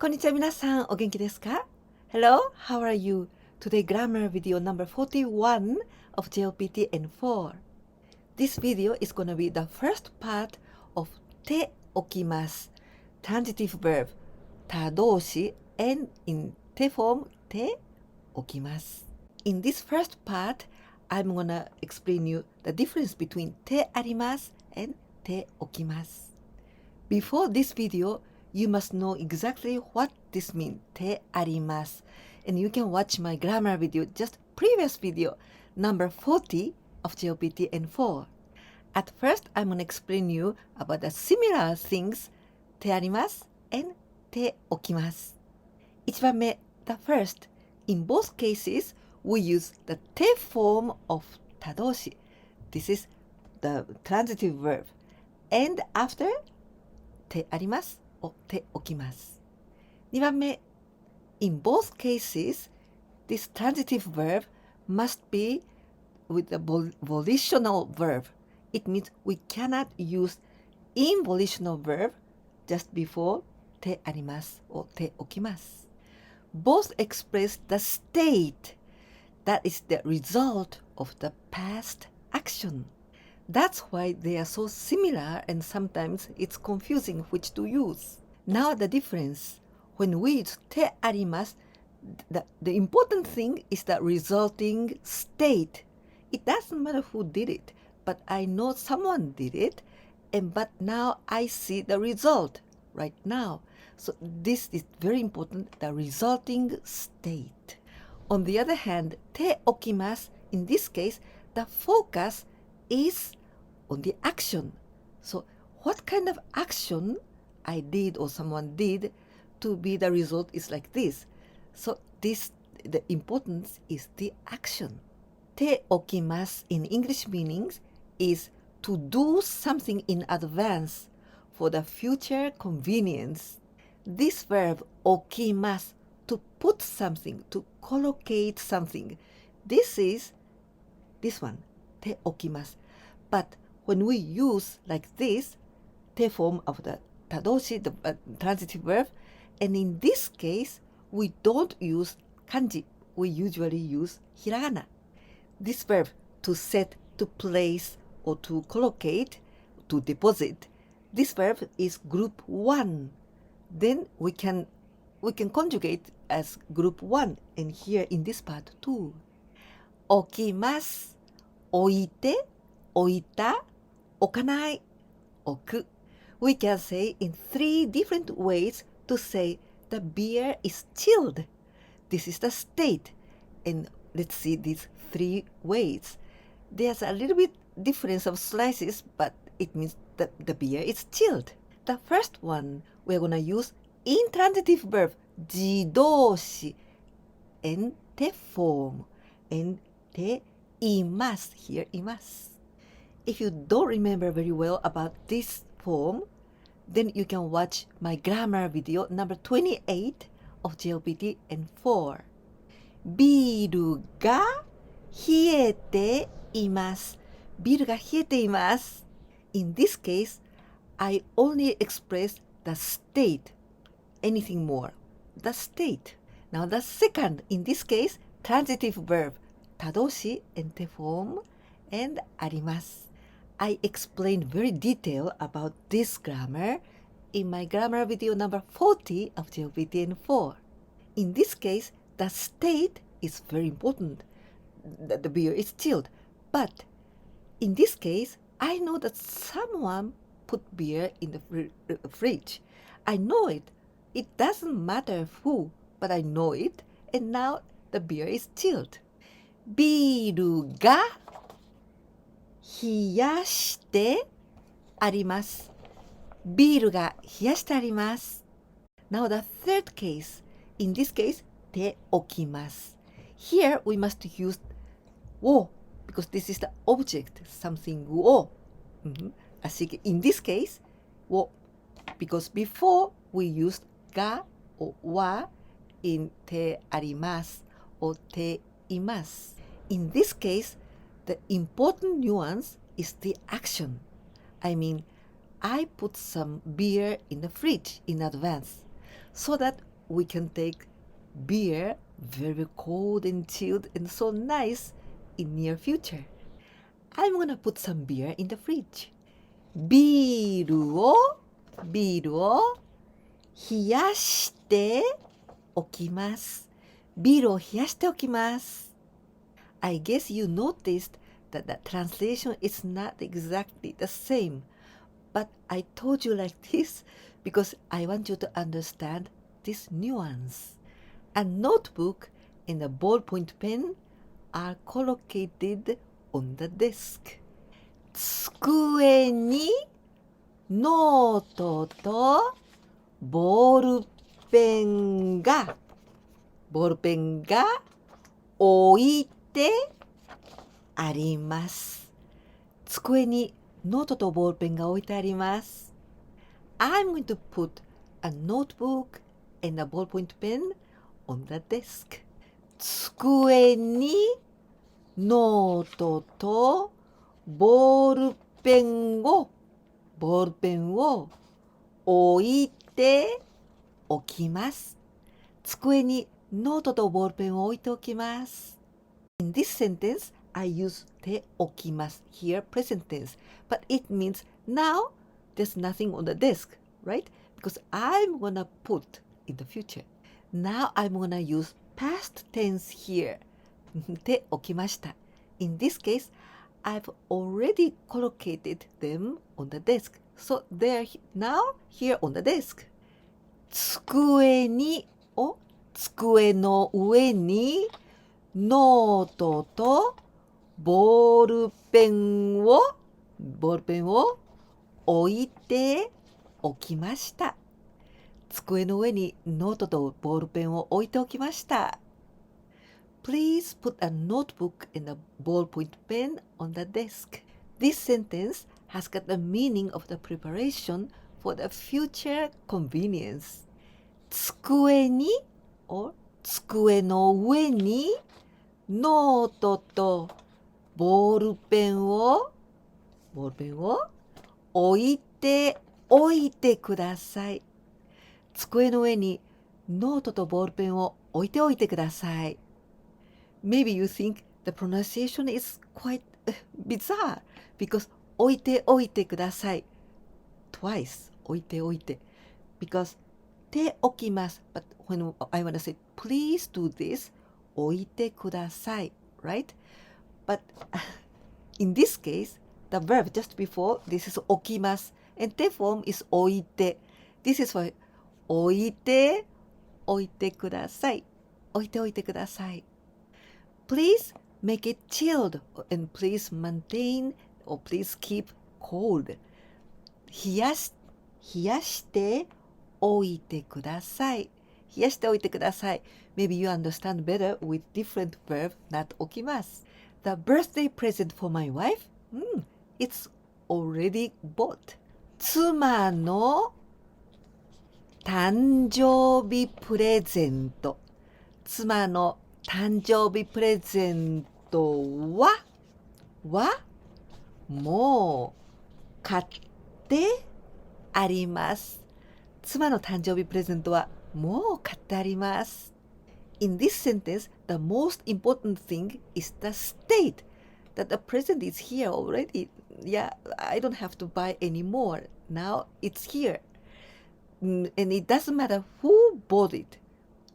こんにちは皆さん、お元気ですか? Hello, how are you? Today grammar video number 41 of JLPT N4. This video is going to be the first part of 手置きます transitive verb 他動詞 and in 手 form 手置きます In this first part, I'm going to explain you the difference between 手あります and 手置きます Before this video, you must know exactly what this means, 手あります and you can watch my grammar video, just previous video, number 40 of JLPT N4. At first, I'm going to explain you about the similar things, 手あります and 手置きます 1番目, the first, in both cases, we use the 手 form of 他動詞 This is the transitive verb. And after, 手ありますを手置きます2番目 In both cases, this transitive verb must be with the volitional verb. It means we cannot use involitional verb just before 手ありますを手置きます Both express the state that is the result of the past action. That's why they are so similar and sometimes it's confusing which to use. Now the difference, when we use 手あります the important thing is the resulting state. It doesn't matter who did it, but I know someone did it, but now I see the result right now. So this is very important, the resulting state. On the other hand, 手置きます in this case, the focus is on the action. So what kind of action I did or someone did to be the result is like this. So the importance is the action. 手置きます in English meanings is to do something in advance for the future convenience. This verb 置きます to put something, to collocate something. This is this one, 手置きます But when we use like this, 手 form of the 他動詞 the transitive verb, and in this case, we don't use kanji. We usually use hiragana. This verb to set, to place, or to collocate, to deposit, this verb is group 1. Then we can conjugate as group 1, and here in this part too. 置きます 置いて置いた置かない置く We can say in 3 different ways to say the beer is chilled. This is the state. And let's see these 3 ways. There's a little bit difference of slices, but it means that the beer is chilled. The first one, we're going to use intransitive verb 自動詞 and 手 form and 手います here います If you don't remember very well about this form, then you can watch my grammar video number 28 of JLPT N4. ビールが冷えています。ビールが冷えています。In this case, I only express the state, anything more. The state. Now the second, in this case, transitive verb, 他動詞 and 手 form and あります。I explained very detailed about this grammar in my grammar video number 40 of JLPT N4. In this case, the state is very important. The beer is chilled. But in this case, I know that someone put beer in the fridge. I know it. It doesn't matter who, but I know it. And now the beer is chilled. ビールが冷やしてあります。ビールが冷やしてあります。Now the third case. In this case, 手置きます。Here we must use を because this is the object, something を。In this case, を because before we used が or は in 手あります or 手います。In this case, the important nuance is the action. I mean, I put some beer in the fridge in advance so that we can take beer, very cold and chilled and so nice in near future. I'm gonna put some beer in the fridge. ビールを冷やしておきます。ビールを冷やしておきます。I guess you noticed that the translation is not exactly the same, but I told you like this because I want you to understand this nuance. A notebook and a ballpoint pen are collocated on the desk. 机にノートとボールペンが置いてあります。机にノートとボールペンが置いてあります。I'm going to put a notebook and a ballpoint pen on the desk. 机にノートとボールペンを置いておきます。机にノートとボールペンを置いておきます。In this sentence, I use ておきます here, present tense, but it means now there's nothing on the desk, right? Because I'm gonna put in the future. Now I'm gonna use past tense here. ておきました。In this case, I've already collocated them on the desk. So they're now here on the desk. 机の上にノートとボールペンを置いておきました。机の上にノートとボールペンを置いておきました。Please put a notebook and a ballpoint pen on the desk. This sentence has got the meaning of the preparation for the future convenience. 机の上にノートとボールペンを置いておいてください。机の上にノートとボールペンを置いておいてください。Maybe you think the pronunciation is quite bizarre because 置いておいてください twice 置いておいて because ておきます but when I want to say please do this 置いてください right? But in this case the verb just before this is 置きます and て form is 置いて this is for 置いてください置いておいてくださいPlease make it chilled and please maintain or please keep cold. 冷やしておいてください。冷やしておいてください。Maybe you understand better with different verb, not 置きます。The birthday present for my wife? It's already bought. 妻の誕生日プレゼント。妻の誕生日プレゼントはもう買ってあります。妻の誕生日プレゼントはもう買ってあります。In this sentence, the most important thing is the state that the present is here already. Yeah, I don't have to buy any more. Now it's here. And it doesn't matter who bought it.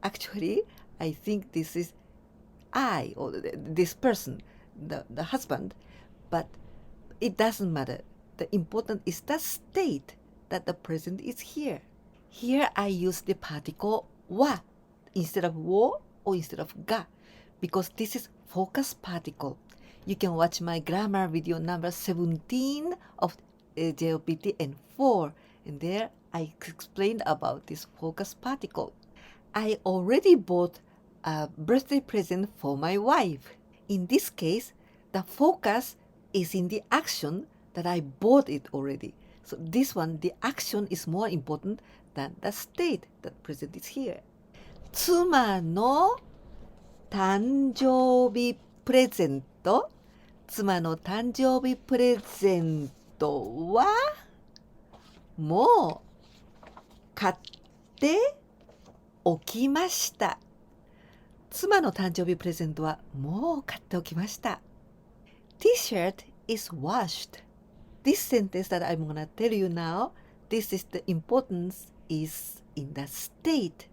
Actually, I think this is I or this person, the husband, but it doesn't matter. The important is the state that the present is here. Here I use the particle wa instead of wo or instead of ga because this is focus particle. You can watch my grammar video number 17 of JLPT N4 and there I explained about this focus particle. I already bought a birthday present for my wife. In this case, the focus is in the action that I bought it already. So this one, the action is more important than the state that present is here. 妻の誕生日プレゼント。妻の誕生日プレゼントはもう買っておきました。妻の誕生日プレゼントはもう買っておきました。T-shirt is washed. This sentence that I'm gonna tell you now, this is the importance is in the state.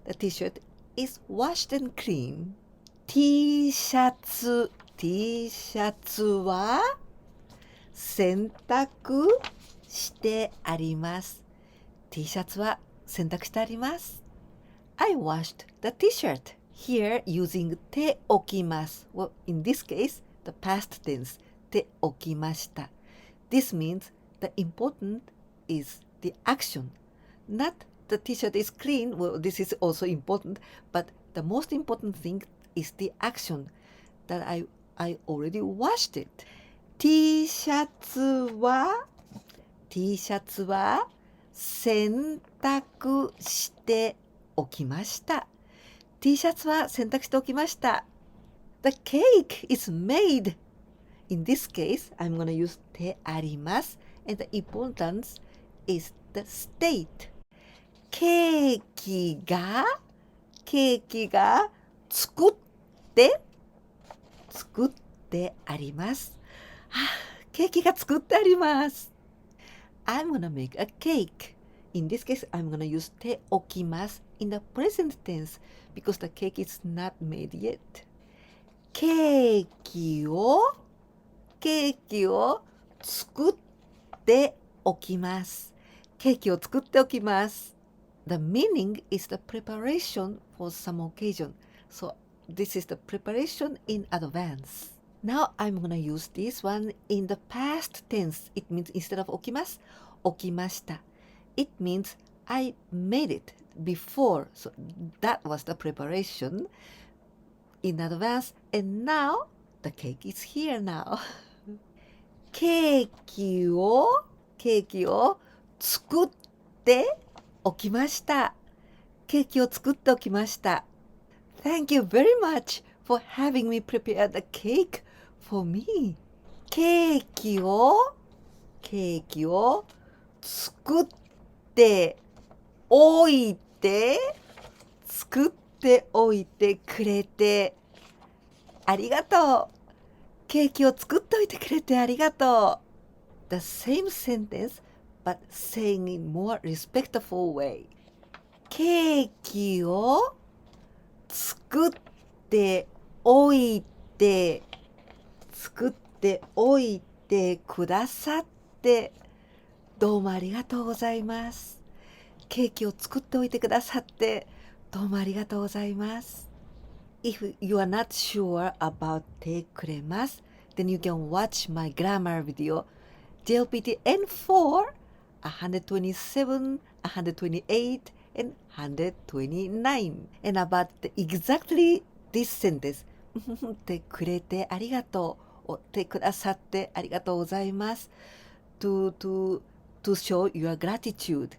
The T-shirt is washed and clean. T シャツは洗濯してあります。T シャツは洗濯してあります。I washed the T-shirt. Here using ておきます。Well, in this case, the past tense, ておきました。This means the important is the action. Not the T-shirt is clean. Well, this is also important, but the most important thing is the action that I already washed it. T シャツは洗濯しておきました。T シャツは洗濯しておきました。The cake is made. In this case, I'm going to use てあります and the importance is the state. ケーキが作ってあります。ケーキが作ってあります。I'm gonna make a cake. In this case, I'm gonna use ておきます in the present tense because the cake is not made yet. ケーキを作っておきます。ケーキを作っておきます。The meaning is the preparation for some occasion. So this is the preparation in advance. Now I'm gonna use this one in the past tense. It means instead of 起きます、起きました。It means I made it before. So that was the preparation in advance. And now the cake is here now. ケーキを作っておきました。ケーキを作っておきました。Thank you very much for having me prepare the cake for me. ケーキを作っておいてくれてありがとう。ケーキを作っておいてくれてありがとう。The same sentence, but saying in more respectful way. ケーキを作っておいてくださってどうもありがとうございます。ケーキを作っておいてくださってどうもありがとうございます。If you are not sure about てくれます then you can watch my grammar video JLPT N4 127, 128 and 129 and about exactly this sentence てくれてありがとうをてくださってありがとうございます to show your gratitude.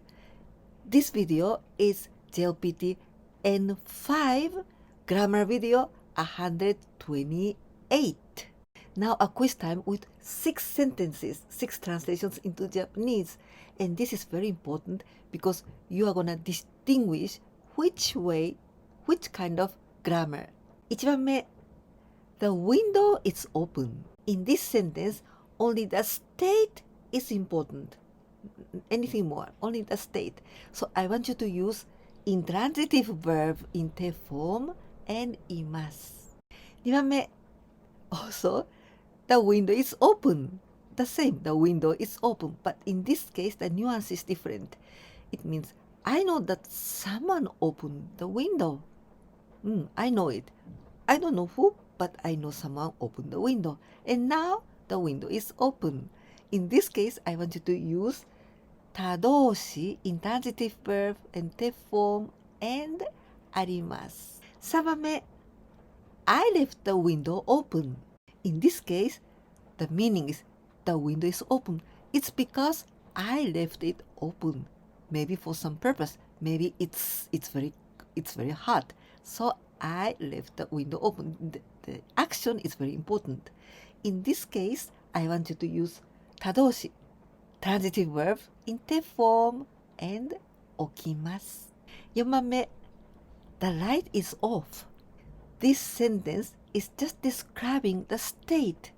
This video is JLPT N5 grammar video 128. Now a quiz time with 6 sentences, 6 translations into Japanese. And this is very important because you are gonna distinguish which kind of grammar. 1番目 The window is open. In this sentence, only the state is important. Anything more, only the state. So I want you to use intransitive verb in te form and います。2番目 Also, the window is open. The same, the window is open. But in this case, the nuance is different. It means, I know that someone opened the window. I know it. I don't know who, but I know someone opened the window. And now, the window is open. In this case, I want you to use 他動詞 intransitive verb and te form and あります。3番目 I left the window open. In this case, the meaning is the window is open. It's because I left it open. Maybe for some purpose. Maybe it's very hot. So I left the window open. The action is very important. In this case, I want you to use 他動詞 transitive verb in te form and 起きます。4番目 The light is off. This sentence is just describing the state.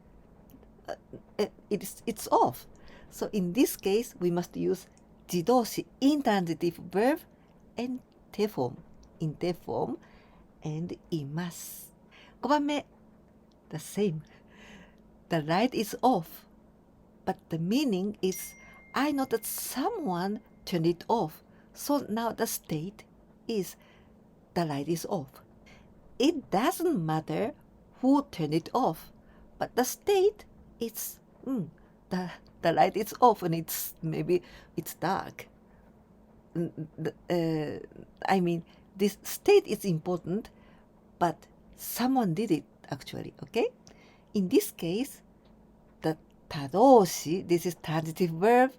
It's off. So in this case, we must use 自動詞 intransitive verb and te form, in te form and います。5番目 the same. The light is off, but the meaning is I know that someone turned it off. So now the state is the light is off. It doesn't matter who turned it off, but the state is the light is off and maybe it's dark. I mean, this state is important, but someone did it actually, okay? In this case, the 他動詞, this is transitive verb,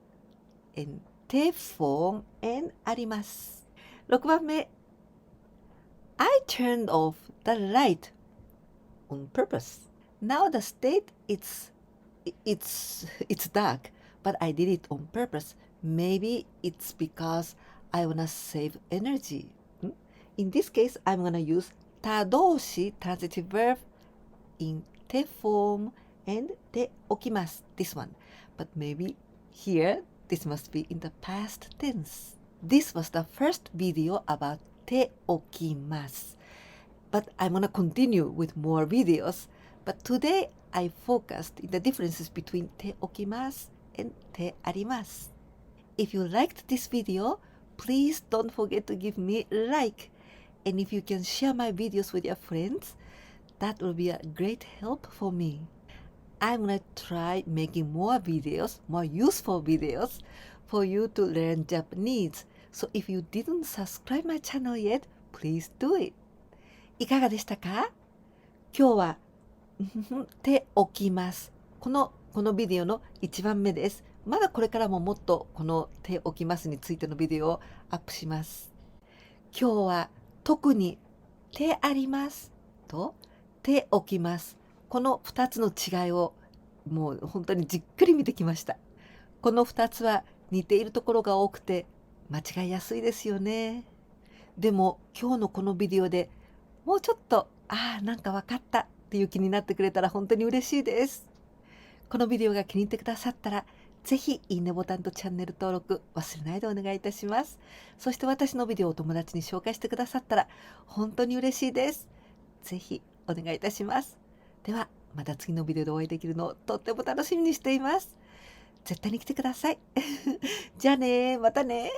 and te form and あります。6番目 I turned off the light on purpose. Now the state it's dark, but I did it on purpose. Maybe it's because I wanna save energy. In this case, I'm gonna use 他動詞 transitive verb in te form and ておきます this one. But maybe here this must be in the past tense. This was the first video about ておきます. But I'm gonna continue with more videos. But today I focused in the differences between ておきます and てあります. If you liked this video, please don't forget to give me a like. And if you can share my videos with your friends, that will be a great help for me. I'm gonna try making more videos, more useful videos for you to learn Japanese. So if you didn't subscribe my channel yet, please do it. いかがでしたか？今日はておきます。このビデオの1番目です。まだこれからももっとこのておきますについてのビデオをアップします。今日は特にてありますとておきます。この2つの違いをもう本当にじっくり見てきました。この2つは似ているところが多くて間違いやすいですよね。でも今日のこのビデオでもうちょっとなんか分かったっていう気になってくれたら本当に嬉しいです。このビデオが気に入ってくださったらぜひいいねボタンとチャンネル登録忘れないでお願いいたします。そして私のビデオをお友達に紹介してくださったら本当に嬉しいです。ぜひお願いいたします。ではまた次のビデオでお会いできるのをとっても楽しみにしています。絶対に来てください。じゃあね、またね。